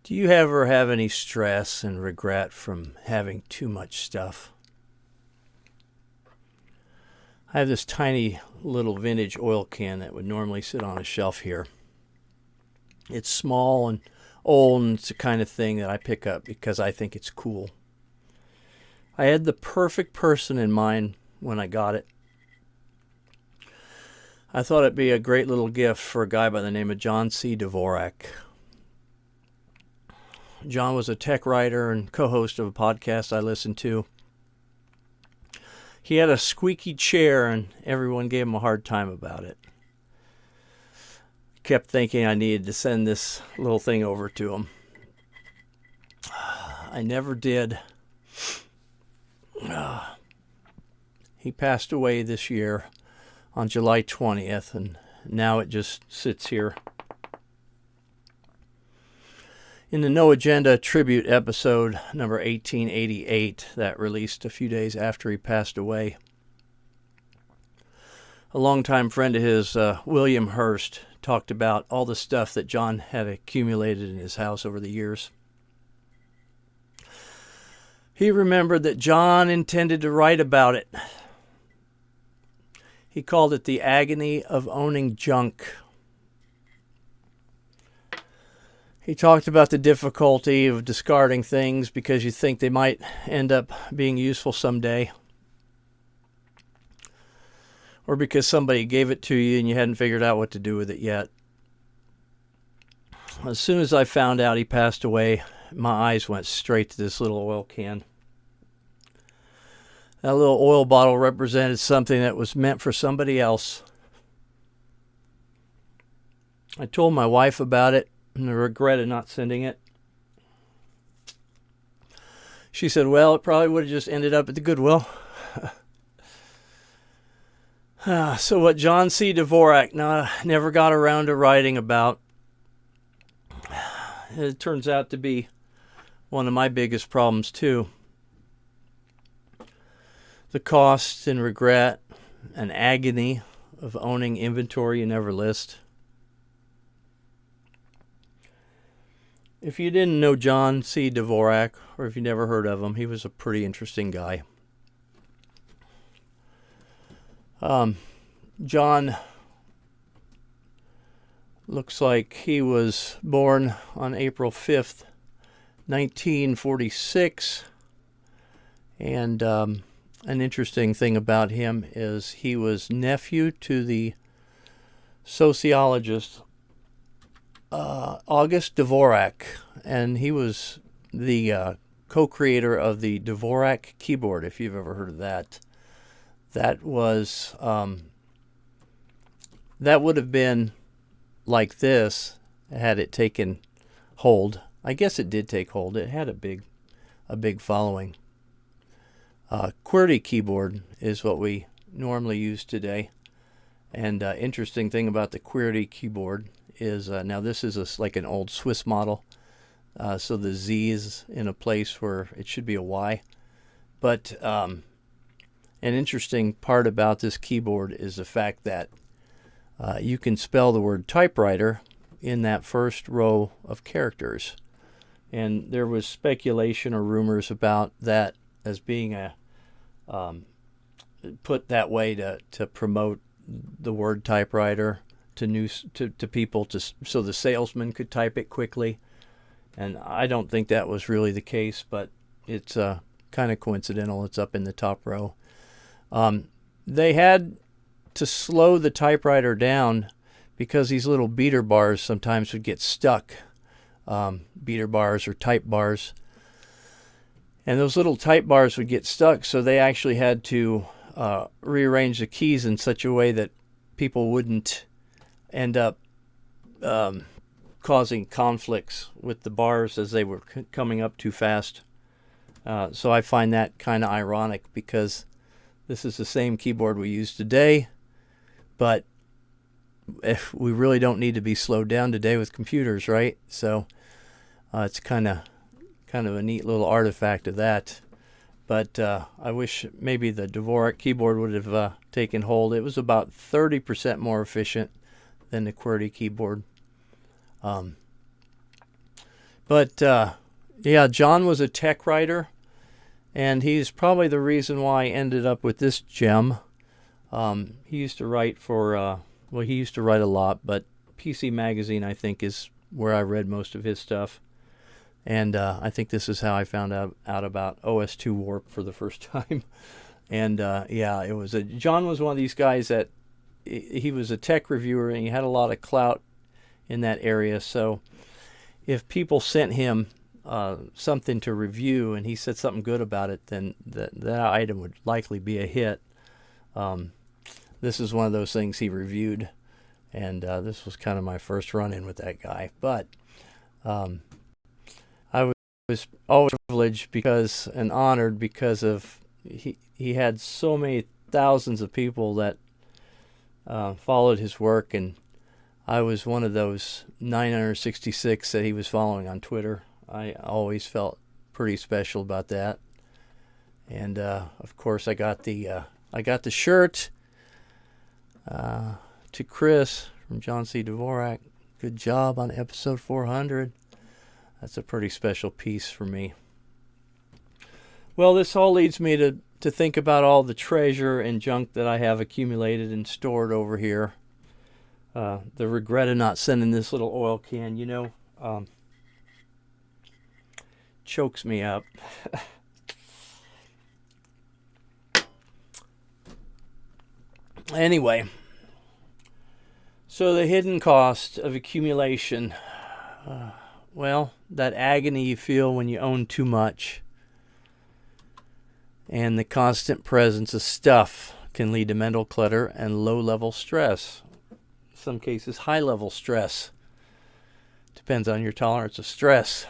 Do you ever have any stress and regret from having too much stuff? I have this tiny little vintage oil can that would normally sit on a shelf here. It's small and old, and it's the kind of thing that I pick up because I think it's cool. I had the perfect person in mind when I got it. I thought it'd be a great little gift for a guy by the name of John C. Dvorak. John was a tech writer and co-host of a podcast I listened to. He had a squeaky chair and everyone gave him a hard time about it. Kept thinking I needed to send this little thing over to him. I never did. He passed away this year on July 20th, and now it just sits here. In the No Agenda tribute episode number 1888 that released a few days after he passed away, a longtime friend of his, William Hurst, talked about all the stuff that John had accumulated in his house over the years. He remembered that John intended to write about it. He called it the agony of owning junk. He talked about the difficulty of discarding things because you think they might end up being useful someday, or because somebody gave it to you and you hadn't figured out what to do with it yet. As soon as I found out he passed away, my eyes went straight to this little oil can. That little oil bottle represented something that was meant for somebody else. I told my wife about it and the regret of not sending it. She said, well, it probably would have just ended up at the Goodwill. So what John C. Dvorak never got around to writing about, it turns out to be one of my biggest problems too. The cost and regret and agony of owning inventory you never list. If you didn't know John C. Dvorak, or if you never heard of him, he was a pretty interesting guy. John looks like he was born on April 5th, 1946. And an interesting thing about him is he was nephew to the sociologist August Dvorak, and he was the co-creator of the Dvorak keyboard, if you've ever heard of that. That was that would have been like this had it taken hold. I guess it did take hold. It had a big following. QWERTY keyboard is what we normally use today. And interesting thing about the QWERTY keyboard is now this is like an old Swiss model. So the Z is in a place where it should be a Y. But an interesting part about this keyboard is the fact that you can spell the word typewriter in that first row of characters. And there was speculation or rumors about that as being a put that way to promote the word typewriter to people, so the salesman could type it quickly. And I don't think that was really the case, but it's kind of coincidental. It's up in the top row. They had to slow the typewriter down because these little beater bars sometimes would get stuck. Beater bars or type bars. And those little type bars would get stuck, so they actually had to rearrange the keys in such a way that people wouldn't end up causing conflicts with the bars as they were coming up too fast. So I find that kind of ironic because this is the same keyboard we use today, but if we really don't need to be slowed down today with computers, right? So it's kind of a neat little artifact of that. But I wish maybe the Dvorak keyboard would have taken hold. It was about 30% more efficient than the QWERTY keyboard. But yeah, John was a tech writer, and he's probably the reason why I ended up with this gem. He used to write for, well, he used to write a lot, but PC Magazine, I think, is where I read most of his stuff. And I think this is how I found out about OS2 Warp for the first time. And yeah, John was one of these guys that he was a tech reviewer, and he had a lot of clout in that area. So if people sent him something to review and he said something good about it, then that item would likely be a hit. This is one of those things he reviewed, and this was kind of my first run-in with that guy. But I was always privileged and honored because of he had so many thousands of people that followed his work, and I was one of those 966 that he was following on Twitter. I always felt pretty special about that. And of course, I got the shirt to Chris from John C. Dvorak. Good job on episode 400. That's a pretty special piece for me. Well, this all leads me to think about all the treasure and junk that I have accumulated and stored over here. The regret of not sending this little oil can, chokes me up. Anyway, so the hidden cost of accumulation. Well, that agony you feel when you own too much, and the constant presence of stuff can lead to mental clutter and low-level stress. In some cases, high-level stress. Depends on your tolerance of stress.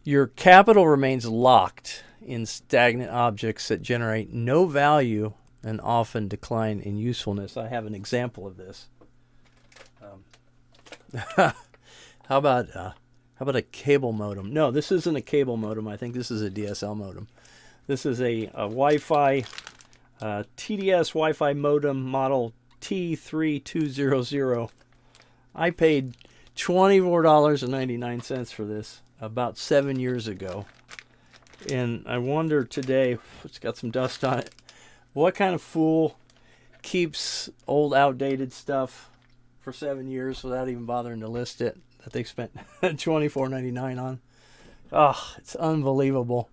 Your capital remains locked in stagnant objects that generate no value and often decline in usefulness. I have an example of this. How about a cable modem? No, this isn't a cable modem. I think this is a DSL modem. This is a Wi-Fi TDS Wi-Fi modem model T3200. I paid $24.99 for this about 7 years ago. And I wonder today, it's got some dust on it, what kind of fool keeps old outdated stuff for 7 years without even bothering to list it that they spent $24.99 on? Oh, it's unbelievable.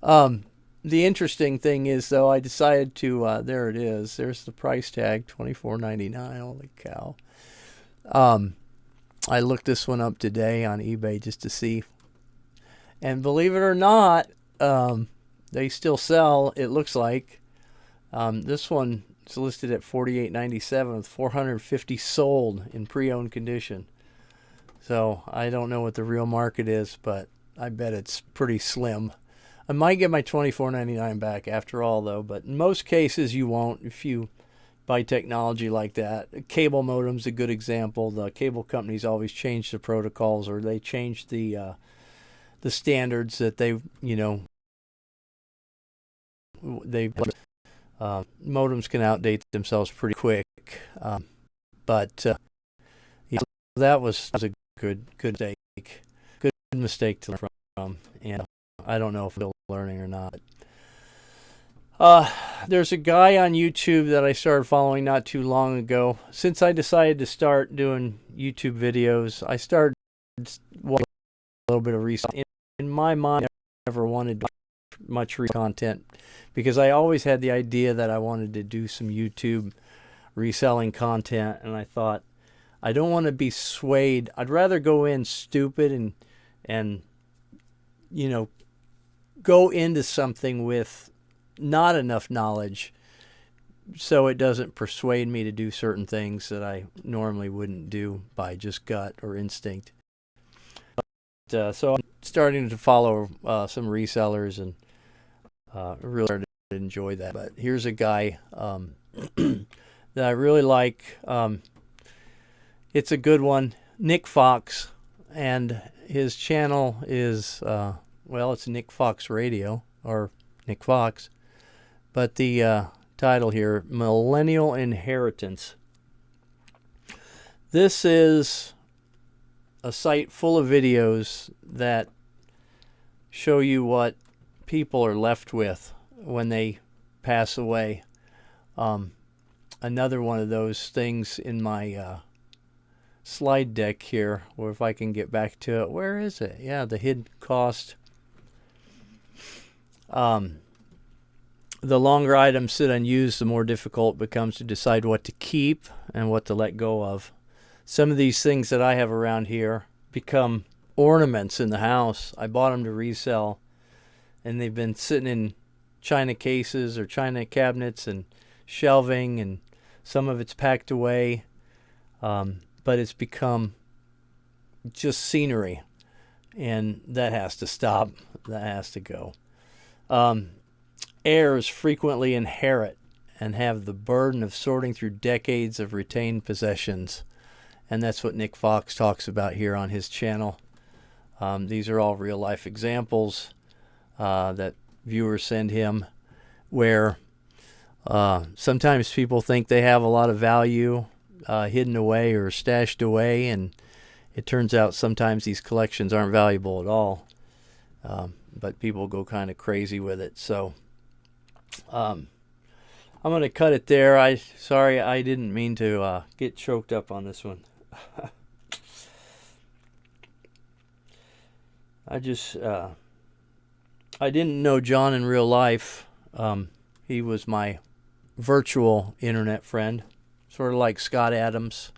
The interesting thing is, though, I decided to, there it is. There's the price tag, $24.99. Holy cow. I looked this one up today on eBay just to see. And believe it or not, they still sell, it looks like. This one is listed at $48.97 with 450 sold in pre-owned condition. So I don't know what the real market is, but I bet it's pretty slim. I might get my $24.99 back after all, though, but in most cases you won't if you buy technology like that. Cable modem's a good example. The cable companies always change the protocols, or they change the standards that modems can outdate themselves pretty quick. But yeah, that was a good mistake to learn from, and I don't know if I'm still learning or not. There's a guy on YouTube that I started following not too long ago. Since I decided to start doing YouTube videos, I started watching a little bit of research. In my mind, I never wanted to do much content because I always had the idea that I wanted to do some YouTube reselling content, and I thought, I don't want to be swayed. I'd rather go in stupid and go into something with not enough knowledge so it doesn't persuade me to do certain things that I normally wouldn't do by just gut or instinct. So I'm starting to follow some resellers and really started to enjoy that. But here's a guy that I really like. It's a good one, Nick Fox, and his channel is, it's Nick Fox Radio, or Nick Fox. But the title here, Millennial Inheritance. This is a site full of videos that show you what people are left with when they pass away. Another one of those things in my slide deck here, or if I can get back to it. Where is it? Yeah, the hidden cost. The longer items sit unused, the more difficult it becomes to decide what to keep and what to let go of. Some of these things that I have around here become ornaments in the house. I bought them to resell, and they've been sitting in china cases or china cabinets and shelving, and some of it's packed away, but it's become just scenery, and that has to stop. That has to go. Heirs frequently inherit and have the burden of sorting through decades of retained possessions. And that's what Nick Fox talks about here on his channel. These are all real-life examples that viewers send him, where sometimes people think they have a lot of value hidden away or stashed away, and it turns out sometimes these collections aren't valuable at all. But people go kind of crazy with it. So I'm going to cut it there. Sorry, I didn't mean to get choked up on this one. I didn't know John in real life. He was my virtual internet friend, sort of like Scott Adams,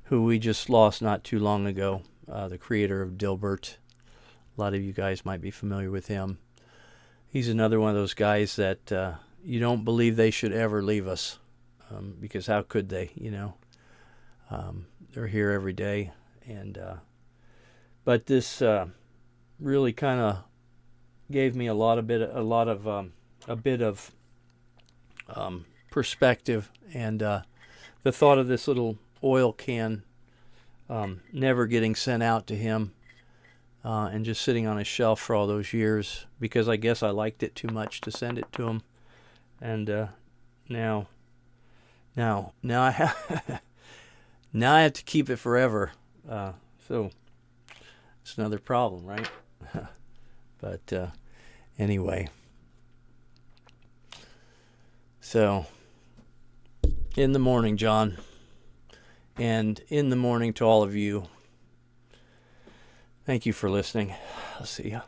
who we just lost not too long ago, the creator of Dilbert. A lot of you guys might be familiar with him. He's another one of those guys that you don't believe they should ever leave us, because how could they, you know? They're here every day, and but this really kind of gave me a bit of perspective, and the thought of this little oil can never getting sent out to him, and just sitting on his shelf for all those years, because I guess I liked it too much to send it to him, and now I have now I have to keep it forever. So it's another problem, right? But anyway, so in the morning, John, and in the morning to all of you. Thank you for listening. I'll see ya.